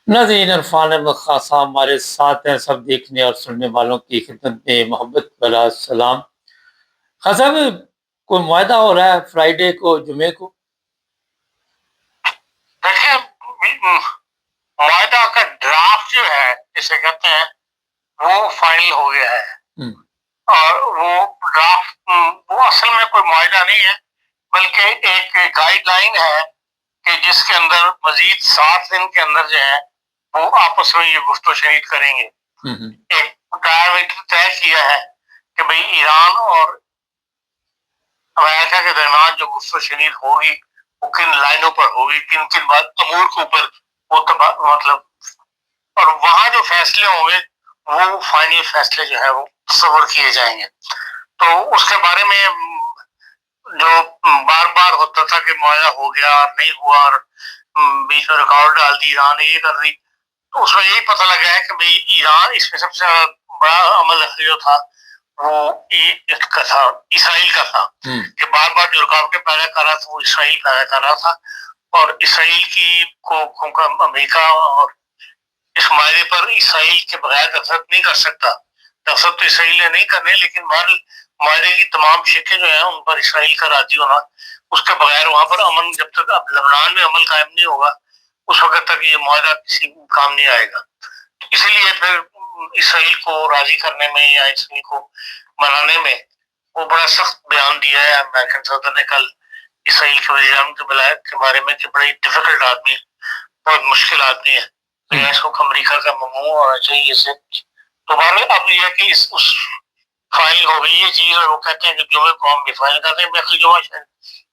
ناظرین عرفان احمد خان صاحب ہمارے ساتھ ہیں، سب دیکھنے اور سننے والوں کی خدمت میں محبت بھرا سلام۔ خان صاحب، کوئی معاہدہ ہو رہا ہے فرائیڈے کو، جمعے کو؟ دیکھیں، معاہدہ کا ڈرافٹ جو ہے جسے کہتے ہیں وہ فائنل ہو گیا ہے، اور وہ ڈرافٹ وہ اصل میں کوئی معاہدہ نہیں ہے بلکہ ایک گائیڈ لائن ہے کہ جس کے اندر مزید 7 دن کے اندر جو ہے وہ آپس میں یہ گفت و شنید کریں گے۔ ایک ڈائریکٹ طے کیا ہے کہ بھئی ایران اور امریکہ کے درمیان جو گفت و شنید ہوگی وہ کن لائنوں پر ہوگی، کن کن امور کے اوپر وہ مطلب، اور وہاں جو فیصلے ہوں گے وہ فائنل فیصلے جو ہے وہ تصور کیے جائیں گے۔ تو اس کے بارے میں جو بار بار ہوتا تھا کہ معاہدہ ہو گیا اور نہیں ہوا اور بیچ میں رکاوٹ ڈال دی ایران نے، یہ کر دی، تو اس میں یہی پتہ لگا ہے کہ بھئی ایران اس میں سب سے بڑا عمل جو تھا وہ کا تھا، اسرائیل کا تھا، کہ بار بار جو رکاوٹیں پیدا کر رہا تھا وہ اسرائیل پیدا کر رہا تھا، اور اسرائیل کی کو امریکہ اور اس معاہدے پر اسرائیل کے بغیر دستخط نہیں کر سکتا۔ دستخط تو اسرائیل نے نہیں کرنے، لیکن معاہدے کی تمام شقیں جو ہیں ان پر اسرائیل کا راضی ہونا، اس کے بغیر وہاں پر امن، جب تک اب لبنان میں عمل قائم نہیں ہوگا اس وقت تک یہ معاہدہ کسی کام نہیں آئے گا۔ اسی لیے پھر اسرائیل کو راضی کرنے میں یا اسرائیل کو منانے میں وہ بڑا سخت بیان دیا ہے امریکن صدر نے کل اسرائیل کے وزیر اعظم کے بارے میں کہ بڑی ڈیفیکلٹ آدمی، بہت مشکل آدمی ہے، اس کو امریکہ کا ممنوع ہونا چاہیے اسے۔ تو اب یہ ہے کہ اس فائنل ہو گئی یہ چیز، اور وہ کہتے ہیں کہ جمعے کو ہم بھی فائنل کرتے ہیں، بہتر جمعہ شاید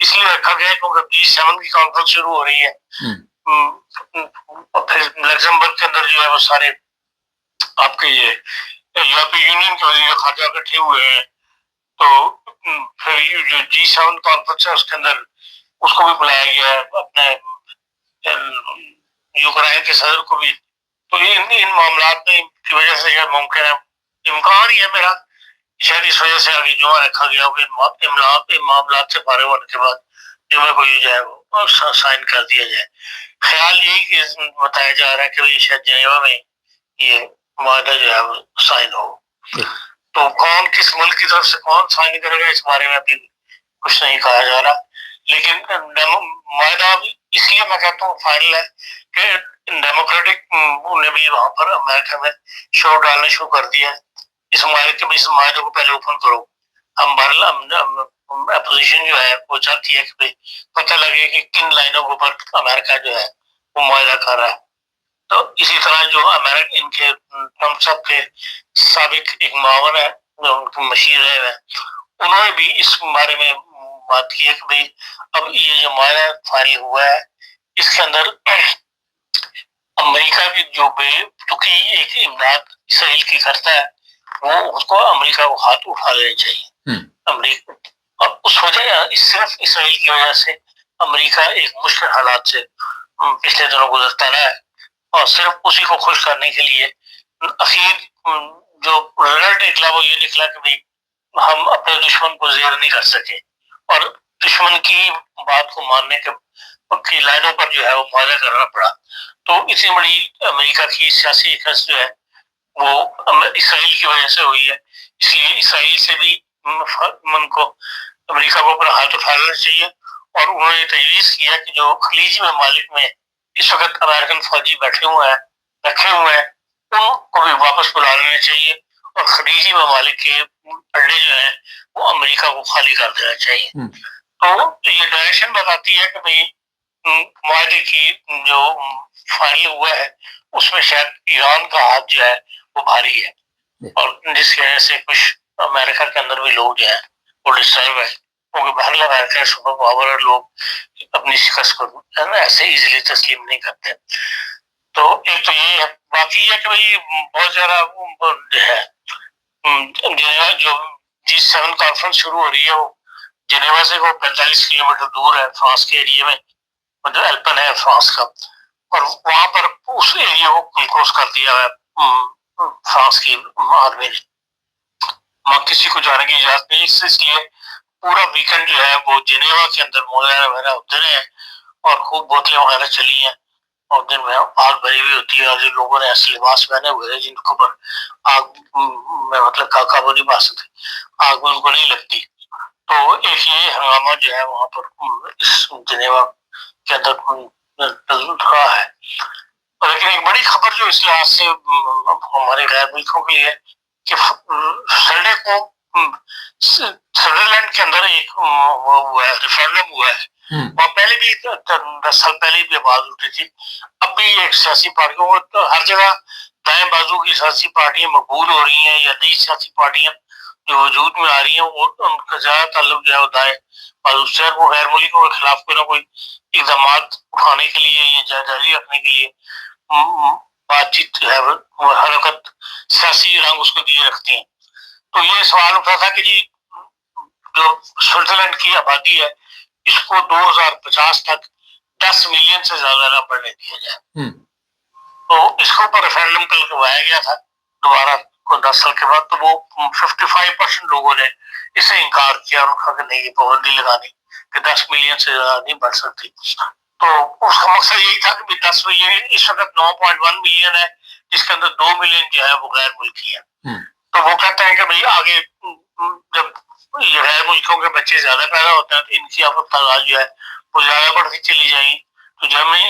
اس لیے رکھا گیا ہے کیونکہ G7 کی کانفرنس شروع ہو رہی ہے، اور پھر لگزمبرگ کے اندر جو ہے وہ سارے آپ کے یہ یورپی یونین کے وزیر خارجہ اکٹھے ہوئے ہیں، تو پھر جو G7 کانفرنس ہے اس کے اندر اس کو بھی بلایا گیا ہے، اپنے یوکرائن کے صدر کو بھی۔ تو ان معاملات میں کی وجہ سے شاید ممکن ہے، امکان ہی ہے میرا، شاید اس وجہ سے آگے جمعہ رکھا گیا ہو کہ معاملات سے فارغ ہونے کے بعد جمعہ کو یہ جو ہے وہ سائن کر دیا جائے۔ خیال یہی کہ بتایا جا رہا ہے کہ یہ شاید جنیوا میں یہ معاہدہ جو ہے وہ سائن ہو۔ تو کون کس ملک کی طرف سے کون سائن کرے گا اس بارے میں ابھی کچھ نہیں کہا جا رہا، لیکن معاہدہ اس لیے میں کہتا ہوں فائنل ہے کہ ڈیموکریٹک نے بھی وہاں پر امریکہ میں شور ڈالنا شروع کر دیا ہے اس معاہدے کو پہلے اوپن کرو۔ ہم اپوزیشن جو ہے وہ چاہتی ہے کہ پتہ لگے کہ کن لائنوں کے اوپر امریکہ جو ہے وہ معاہدہ کر رہا ہے۔ تو اسی طرح جو ان کے ہم سب کے سابق ایک معاون ہے جو ان کے مشیر رہے ہیں، انہوں نے بھی اس بارے میں بات کی ہے کہ بھئی اب یہ جو معاہدہ فائنل ہوا ہے اس کے اندر امریکہ کی جو چونکہ ایک امداد اسرائیل کی کرتا ہے وہ اس کو امریکہ کو ہاتھ اٹھا لینا چاہیے امریکہ، اور اس وجہ صرف اسرائیل کی وجہ سے امریکہ ایک مشکل حالات سے پچھلے دنوں گزرتا رہا ہے، اور صرف اسی کو خوش کرنے کے لیے اخیر جو رزلٹ نکلا وہ یہ نکلا کہ بھئی ہم اپنے دشمن کو زیر نہیں کر سکے، اور دشمن کی بات کو ماننے کی لائنوں پر جو ہے وہ معاہدہ کرنا پڑا۔ تو اتنی بڑی امریکہ کی سیاسی شکست جو ہے وہ اسرائیل کی وجہ سے ہوئی ہے، اس لیے اسرائیل سے بھی امریکہ کو اپنا ہاتھ اٹھا لینا چاہیے، اور انہوں نے تجویز کیا کہ جو خلیجی ممالک میں اس وقت امریکن فوجی رکھے ہوئے ہیں ان کو بھی واپس بلا لینا چاہیے، اور خلیجی ممالک کے اڈے جو ہیں وہ امریکہ کو خالی کر دینا چاہیے۔ تو یہ ڈائریکشن بتاتی ہے کہ بھئی معاہدے کی جو فائنل ہوا ہے اس میں شاید ایران کا ہاتھ جو ہے وہ بھاری ہے، اور جس کی وجہ سے کچھ امریکہ کے اندر بھی لوگ جو ہیں وہ ڈسٹرب ہے، کیونکہ بہرحال امریکہ سپر پاور لوگ اپنی شکست کو ایسے ایزیلی تسلیم نہیں کرتے۔ تو ایک تو یہ ہے، باقی یہ کہ بھئی بہت زیادہ جو ہے جنیوا جو G7 کانفرنس شروع ہو رہی ہے وہ جنیوا سے وہ 45 کلومیٹر دور ہے فرانس کے ایریے میں، جو ایلپن ہے فرانس کا، اور وہاں پر اس ایریا کو کلوز کر دیا ہے فرانس کی آرمی نے، وہاں کسی کو جانے کی اجازت نہیں، اس لیے پورا ویکنڈ جو ہے وہ جنیوا کے اندر موزے وغیرہ ہوتے رہے ہیں اور خوب بوتلیں وغیرہ چلی ہیں، और दिन में आग भरी हुई होती है और जो लोगों ने ऐसे लिबास पहने हुए हैं जिनके ऊपर आग में मतलब काबू नहीं पा सकते, आग में उनको नहीं लगती। तो एक ये हंगामा जो है वहां पर इस जिनेवा के अंदर चल रहा है। लेकिन एक बड़ी खबर जो इस लिहाज से हमारे गैर मुल्कों के लिए कि संडे को स्विट्जरलैंड के अंदर एक वो हुआ है, रेफरेंडम हुआ है। वहाँ पहले भी 10 साल पहले भी आवाज उठी थी। अब भी एक सियासी पार्टियों को तो हर जगह दाएं बाजू की सियासी पार्टियां मकबूल हो रही हैं या नई सियासी पार्टियां जो वजूद में आ रही हैं, वो उनका ज्यादा ताल्लुक जो है वो दाएं बाजू से, वो गैर मुल्कों के खिलाफ कोई ना कोई इकदाम उठाने के लिए या जारी रखने के लिए बातचीत जो है वो हरकत सियासी रंग उसको दिए रखती हैं। तो ये सवाल उठा था कि जी जो स्विट्जरलैंड की आबादी है इसको 2050 तक 10 मिलियन से ज्यादा न बढ़ने दिया जाए। तो इसके ऊपर रेफरेंडम कल करवाया गया था दोबारा को 10 साल के बाद। तो वो 55% लोगों ने इसे इनकार किया और कहा कि नहीं, ये पाबंदी लगानी कि 10 मिलियन से ज्यादा नहीं बढ़ सकती। तो उसका मकसद यही था कि 10 मिलियन, इस वक्त 9.1 मिलियन है जिसके अंदर 2 मिलियन जो है वो गैर मुल्की है। तो वो कहते हैं कि भाई आगे जब ये गैर मुल्कों के बच्चे ज्यादा पैदा होते हैं तो इनकी तादाद जो है वो ज्यादा बढ़ती चली जाएगी। तो जर्मनी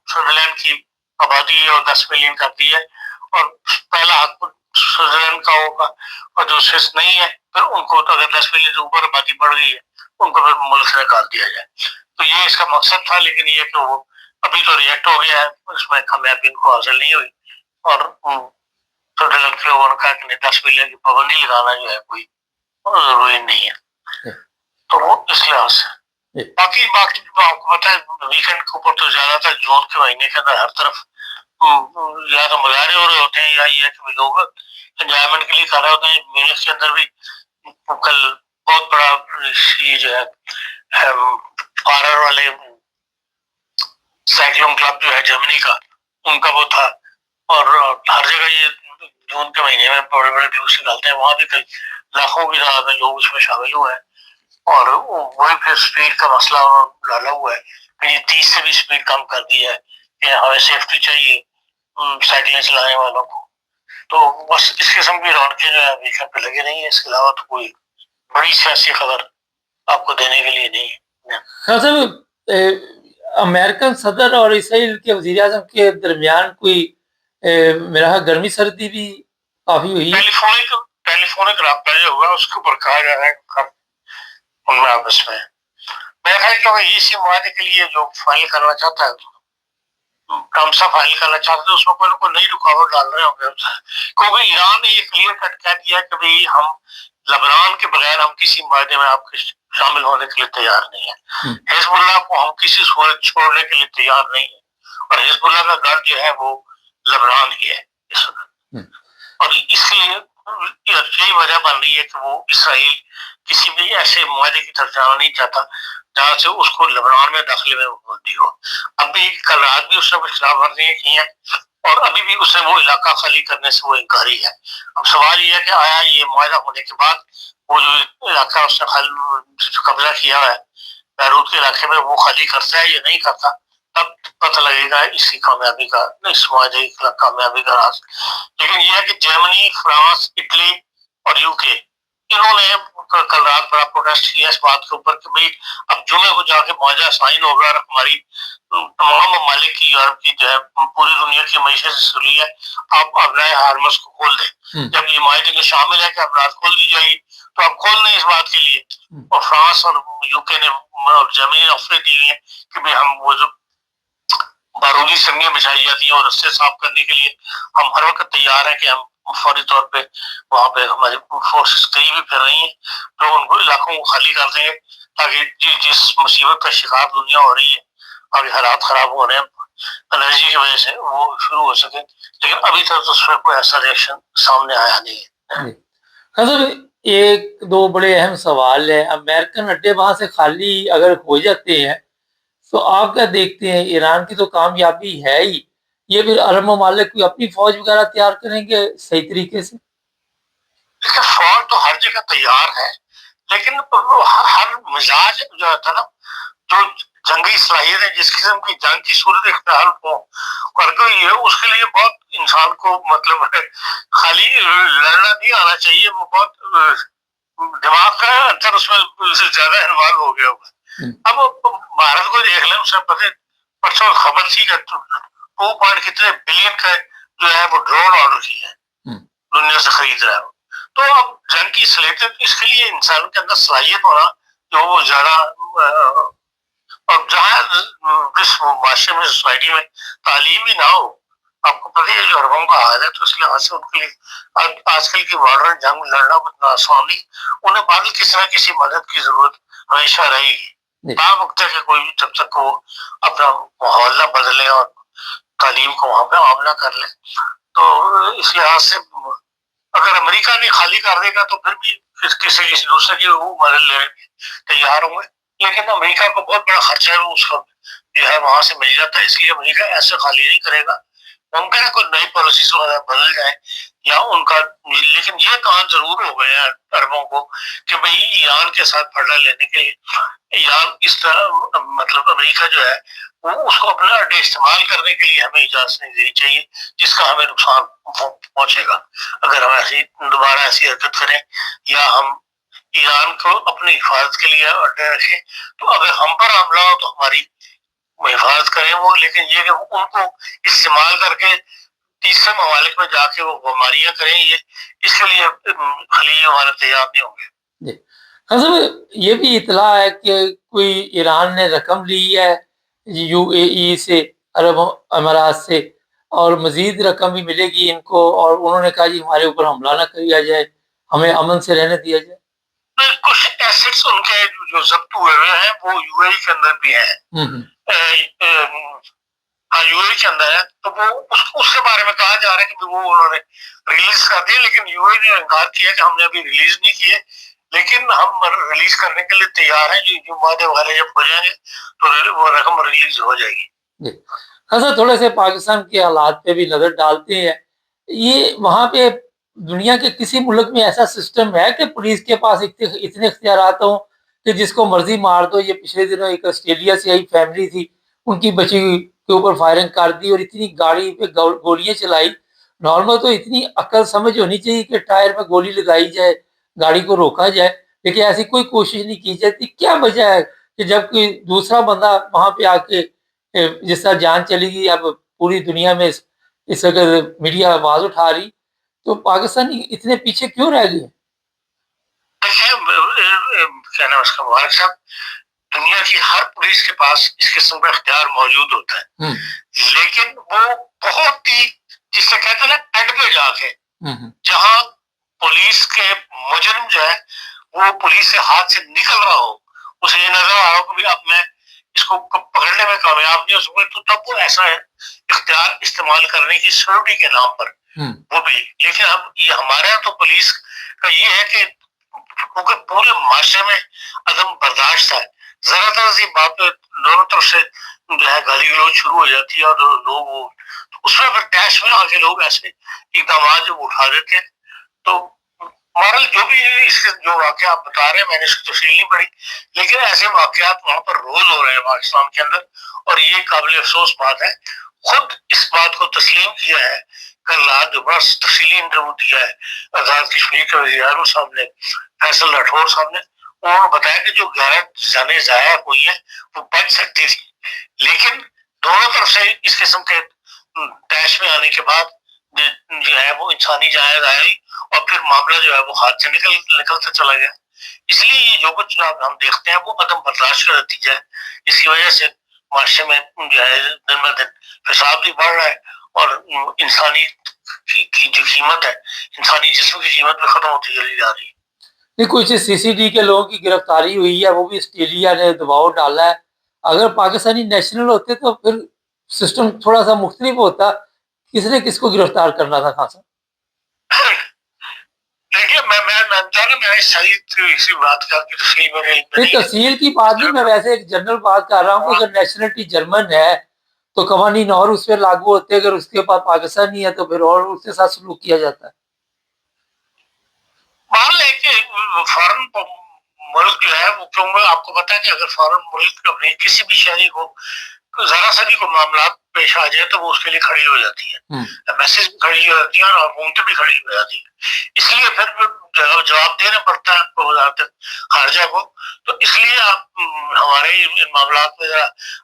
स्विट्जरलैंड की आबादी है और 10 मिलियन कर दी है और पहला हक स्विट्जरलैंड का होगा, और जो स्विस नहीं है फिर उनको तो अगर 10 मिलियन से ऊपर आबादी बढ़ गई है उनको फिर मुल्क से निकाल दिया जाए। तो ये इसका मकसद था। लेकिन ये कि वो अभी तो रिएक्ट हो गया है, उसमें कामयाबी इनको हासिल नहीं हुई और स्विट्जरलैंड के लोगों ने कहा कि 10 मिलियन की पाबंदी लगाना जो है कोई जरूरी नहीं है। तो वो इस लिहाज से बाकी तो आपको पता है वीकेंड के ऊपर तो ज्यादातर जून के महीने के अंदर हर तरफ या तो मुजाहरे हो रहे होते हैं या ये कि लोग एंजॉयमेंट के लिए कर रहे होते हैं। म्यूनिख के अंदर भी कल बहुत बड़ा ये जो है पारर वाले साइक्लोन क्लब जो है जर्मनी का, उनका वो था। और हर जगह ये जून के महीने में बड़े बड़े व्यूज निकालते हैं, वहां भी कई लाखों की तादाद में लोग उसमें शामिल हुए हैं। और वही फिर स्पीड का मसला डाला हुआ है कि 30 से भी स्पीड कम कर दी है कि हमें सेफ्टी चाहिए साइकिलें चलाने वालों को। तो बस इस किस्म की रौनकें जो है वीकेंड पे लगे नहीं है। इसके अलावा तो कोई बड़ी सियासी खबर आपको देने के लिए नहीं है। हाँ सर, अमेरिकन सदर और इसराइल के वजीर आजम के दरमियान कोई मेरा गर्मी सर्दी भी काफी हुई। टेलीफोनिक राब्ता जो हुआ उसके ऊपर कहा जा रहा है उनमें आपस में मेरा ख्याल कि इसी मायने के लिए जो फाइल करना चाहता है कमसा फाइल करना चाहते हैं उसमें कोई ना कोई नई रुकावट डाल रहे होंगे। क्योंकि ईरान ने ये क्लियर कट कह दिया कि भाई हम लेबनान के बगैर हम किसी मायने में आपके शामिल होने के लिए तैयार नहीं है। हिजबुल्लाह को हम किसी सूरत छोड़ने के लिए तैयार नहीं है और हिजबुल्लाह का गढ़ जो है वो लेबनान ही है इस वक्त। और इसलिए यही वजह बन रही है कि वो इसराइल किसी भी ऐसे मायने की तरफ जाना नहीं चाहता जहां से उसको लेबनान में दाखिले में होती हो। अभी कल रात भी उसने कुछ खिलाफ वर्जियां की हैं और अभी भी उसने वो इलाका खाली करने से वो इनकारी है। अब सवाल ये है कि आया ये मुआहदा होने के बाद वो जो इलाका उसने कब्जा किया है बैरूत के इलाके में वो खाली करता है या नहीं करता, तब पता लगेगा इसकी कामयाबी का, इस मुआहदे की कामयाबी का राज। लेकिन यह है कि जर्मनी, फ्रांस, इटली और यूके इन्होंने कल रात बड़ा प्रोटेस्ट किया इस बात के ऊपर कि भाई अब जुमे को जाके मुआहदा साइन होगा और हमारी तमाम ममालिक की, यूरोप की जो है पूरी दुनिया की मैशत से सुनी है, आप अपने हार्मस को खोल दें। जब ये माहिदे में शामिल है कि अब रात खोल दी जाएगी तो आप खोल दें इस बात के लिए। और फ्रांस और यूके ने और जर्मनी ने ऑफर दी है कि भाई हम वो जो बारूदी संगियां बिछाई जाती हैं और रस्ते साफ करने के लिए हम हर वक्त तैयार हैं कि हम फौरी तौर पे वहां पे हमारी फोर्सेस कहीं भी फिर रही हैं तो उनको इलाकों को खाली कर देंगे ताकि जिस मुसीबत का शिकार दुनिया हो रही है, अभी हालात खराब हो रहे हैं एनर्जी की वजह से, वो शुरू हो सके। लेकिन अभी तक तो उस पर कोई ऐसा रिएक्शन सामने आया नहीं है। सर एक दो बड़े अहम सवाल है, अमेरिकन अड्डे वहां से खाली अगर हो जाते हैं तो आप क्या देखते हैं, ईरान की तो कामयाबी है ही, ये फिर अरब ममालिक कोई अपनी फौज वगैरह तैयार करेंगे सही तरीके से? फौज तो हर जगह तैयार है लेकिन हर मिजाज जो होता है ना, जो जंगी सलाहियतें जिस किस्म की जंग की सूरत इख्तियार हो कर गई है, उसके लिए बहुत इंसान को मतलब खाली लड़ना नहीं आना चाहिए, वो बहुत दिमाग का अंतर उसमें से ज्यादा इन्वॉल्व हो गया होगा। अब भारत को देख लें, उससे पता परसों खबर थी कि 2 कितने बिलियन का जो है वो ड्रोन ऑर्डर किया है, दुनिया से खरीद रहा है। तो अब जंग की सलाहियत, इसके लिए इंसान के अंदर सलाहियत होना जो वो ज्यादा, और जहाँ जिस माशरे में सोसाइटी में तालीम ही ना हो, आपको पता है जो अरबों का हाल है, तो इस लिहाज से उनके लिए आजकल की मॉडर्न जंग लड़ना उतना आसान नहीं, उन्हें बाद किसी न किसी मदद की जरूरत हमेशा रहेगी। वक्त है कि कोई जब तक वो अपना माहौल ना बदले और तालीम को वहां पे आम ना कर ले, तो इस लिहाज से अगर अमेरिका ने खाली कर देगा तो फिर भी किसी किसी दूसरे की वो मदद लेने तैयार होंगे, लेकिन अमेरिका को बहुत बड़ा खर्चा है, वो उसका जो है वहां से मिल जाता है, इसलिए अमेरिका ऐसे खाली नहीं करेगा। मुमकिन है कोई नई पॉलिसीज वगैरह बदल जाए या उनका, लेकिन ये काम जरूर हो गया है अरबों को कि भाई ईरान के साथ फड़ा लेने के लिए ईरान इस तरह मतलब अमेरिका जो है वो उसको अपना अड्डे इस्तेमाल करने के लिए हमें इजाजत नहीं देनी चाहिए, जिसका हमें नुकसान पहुंचेगा अगर हम ऐसी दोबारा ऐसी हरकत करें या हम ईरान को अपनी हिफाजत के लिए अड्डे रखें। तो अगर हम पर हमला हो तो हमारी हिफाजत करें वो, लेकिन ये कि उनको इस्तेमाल करके तीसरे ममालिक में जाके वो बीमारियां करें, ये इसके लिए खलीज हमारे तैयार नहीं होंगे। जी ये भी इतला है कि कोई ईरान ने रकम ली है यूएई से, अरब अमारात से, और मजीद रकम भी मिलेगी इनको, और उन्होंने कहा जी हमारे ऊपर हमला ना किया जाए, हमें अमन से रहने दिया जाए। कुछ एसेट्स उनके जो जब्त हुए हुए हैं वो यूएई के अंदर भी हैं, हाँ यूएई के अंदर है, तो वो उसके बारे में कहा जा रहा है कि वो उन्होंने रिलीज कर दिए, लेकिन यूएई ने इनकार किया कि हमने अभी रिलीज नहीं किए, लेकिन हम रिलीज करने के लिए तैयार हैं, जो वादे वगैरह जब हो जाएंगे तो वो रकम रिलीज हो जाएगी। अच्छा थोड़े से पाकिस्तान के हालात पे भी नजर डालते हैं, ये वहाँ पे दुनिया के किसी मुल्क में ऐसा सिस्टम है कि पुलिस के पास इतने इख्तियारात हों कि जिसको मर्जी मार दो? ये पिछले दिनों एक ऑस्ट्रेलिया से आई फैमिली थी, उनकी बच्ची के ऊपर फायरिंग कर दी और इतनी गाड़ी पे गोलियां चलाई। नॉर्मल तो इतनी अक्ल समझ होनी चाहिए कि टायर में गोली लगाई जाए, गाड़ी को रोका जाए, लेकिन ऐसी कोई कोशिश नहीं की जाती। क्या वजह है कि जब कोई दूसरा बंदा वहां पे आके जिस तरह जान चली गई, अब पूरी दुनिया में इस अगर मीडिया आवाज उठा रही, तो पाकिस्तान इतने पीछे क्यों रह गए? क्या नाम उसका, मुबारक साहब, दुनिया की हर पुलिस के पास इस किस्म का इख्तियार मौजूद होता है, लेकिन वो बहुत ही जिसे कहते हैं ना एंड पे जाके, जहां पुलिस के मुजरिम जो है वो पुलिस से हाथ से निकल रहा हो, उसे ये नजर आ रहा हो कि अब मैं इसको पकड़ने में कामयाब नहीं हो सकूं, तो तब वो ऐसा है इख्तियार इस्तेमाल करने की सिक्योरिटी के नाम पर वो भी। लेकिन अब ये हमारे यहाँ तो पुलिस का ये है कि क्योंकि पूरे माशरे में अदम बर्दाश्त है, जरा जरा सी बात पे दोनों तरफ से जो है गाली गलौज शुरू हो जाती है, और लोग उसमें फिर टैश में आके लोग ऐसे इकदाम जब उठा देते हैं। तो मॉरल जो भी इसके जो वाकया आप बता रहे हैं मैंने इसकी तफसील नहीं पढ़ी, लेकिन ऐसे वाकयात वहां पर रोज हो रहे हैं पाकिस्तान के अंदर, और ये काबिल अफसोस बात है। खुद इस बात को तस्लीम किया है, कल रात जो बड़ा तफसीली इंटरव्यू दिया है आजाद कश्मीर के वज़ीर आज़म साहब ने, फैसल राठौर साहब ने, उन्होंने बताया कि जो 11 जाने जाया हुई है वो बच सकती थी, लेकिन दोनों तरफ से इस किस्म के टैश में आने के बाद जो है वो इंसानी जायज आई, और फिर मामला जो है वो हाथ से निकलता चला गया। इसलिए ये जो कुछ हम देखते हैं वो अदम बर्दाश्त का नतीजा है। इसकी वजह से माशरे में जो है दिन ब दिन फसाद भी बढ़ रहा है, और इंसानी की जो कीमत है, इंसानी जिस्म की कीमत भी खत्म होती चली जा रही है। नहीं, कुछ सीसीडी के लोगों की गिरफ्तारी हुई है, वो भी ऑस्ट्रेलिया ने दबाव डाला है। अगर पाकिस्तानी नेशनल होते तो फिर सिस्टम थोड़ा सा मुख्तलिफ होता, किसने किसको गिरफ्तार करना था? खान साहब देखिए मैंने सही इसी बात का तफसील की बात नहीं, मैं वैसे एक जनरल बात कर रहा हूँ। अगर नेशनलिटी जर्मन है तो कवानीन और उस पर लागू होते, अगर उसके पास पाकिस्तानी है तो फिर और उसके साथ सलूक किया जाता है। मान लें कि फौरन मुल्क जो है वो, क्योंकि आपको पता है कि अगर फॉरेन मुल्क अपने किसी भी शहरी को जरा सा भी कोई मामला पेश आ जाए तो वो उसके लिए खड़ी हो जाती है, मैसेज भी खड़ी हो जाती है और हुकूमतें भी खड़ी हो जाती है। इसलिए फिर जवाब देना पड़ता है वजारत खारजा को। तो इसलिए आप हमारे इन मामला में जरा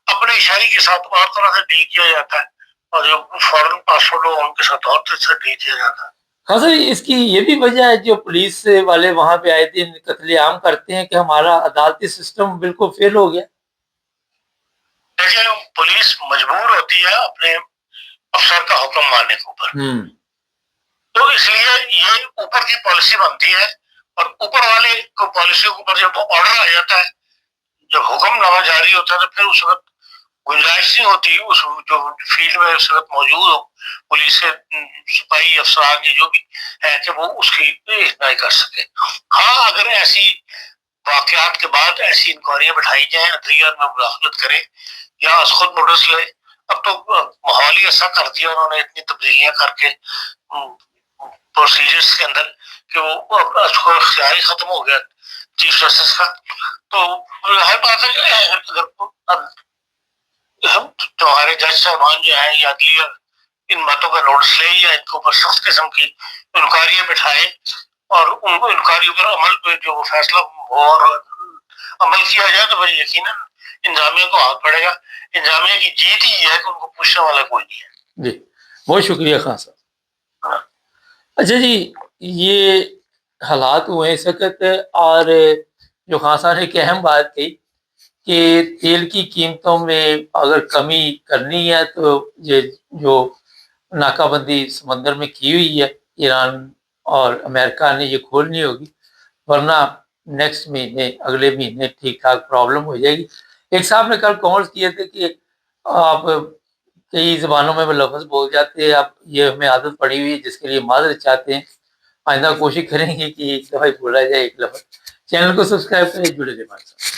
अपने शहरी के साथ और तरह से डील किया जाता है, और जो फॉरेन पासपोर्ट हो उनके साथ और तरह से डील किया जाता है। हाँ सर, इसकी ये भी वजह है जो पुलिस वाले वहां पे आए दिन कत्लेआम करते हैं कि हमारा अदालती सिस्टम बिल्कुल फेल हो गया। देखिए, पुलिस मजबूर होती है अपने अफसर का हुक्म मानने के ऊपर, तो इसलिए ये ऊपर की पॉलिसी बनती है, और ऊपर वाले को पॉलिसी के ऊपर जब ऑर्डर आ जाता है, जब हुक्मनामा जारी होता है, तो फिर उस वक्त गुंजाइश नहीं होती उस जो फील्ड में उस वक्त मौजूद हो पुलिस के सिपाही अफसरान जो भी है कि वो उसकी नहीं कर सके। हाँ, अगर ऐसी वाकयात के बाद ऐसी इंक्वायरियां बैठाई जाए, अदलिया में मुदाखलत करें या खुद नोटिस ले। अब तो माहौल ही ऐसा कर दिया उन्होंने, इतनी तब्दीलियां करके प्रोसीजर्स के अंदर कि वो अख्तियार ही खत्म हो गया चीफ जस्टिस का। तो हर बात है, अगर हम तो हमारे जज साहबान जो है या अदलिया इन बातों का नोटिस ले या इनके ऊपर सख्त किस्म की इंक्वायरियां बिठाए और उनको इंक्वायरी पर अमल पे जो फैसला हो और अमल किया जाए, तो भाई यकीनन इंजामिया को हाथ पड़ेगा। इंजामिया की जीत ही है कि उनको पूछने वाला कोई नहीं है। जी, बहुत शुक्रिया खान साहब। अच्छा जी, ये हालात हुए इस वक्त, और जो खान साहब ने एक अहम बात कही कि तेल की कीमतों में अगर कमी करनी है तो ये जो नाकाबंदी समंदर में की हुई है ईरान और अमेरिका ने, ये खोलनी होगी, वरना नेक्स्ट महीने अगले महीने ठीक ठाक प्रॉब्लम हो जाएगी। एक साहब ने कल कॉमेंट्स किए थे कि आप कई ज़बानों में लफ्ज़ बोल जाते हैं, आप ये हमें आदत पड़ी हुई है जिसके लिए माज़रत चाहते हैं। आइंदा कोशिश करेंगे कि एक दफ़ा बोला जाए एक लफ्ज़। चैनल को सब्सक्राइब करें, जुड़े रहिए हमारे साथ।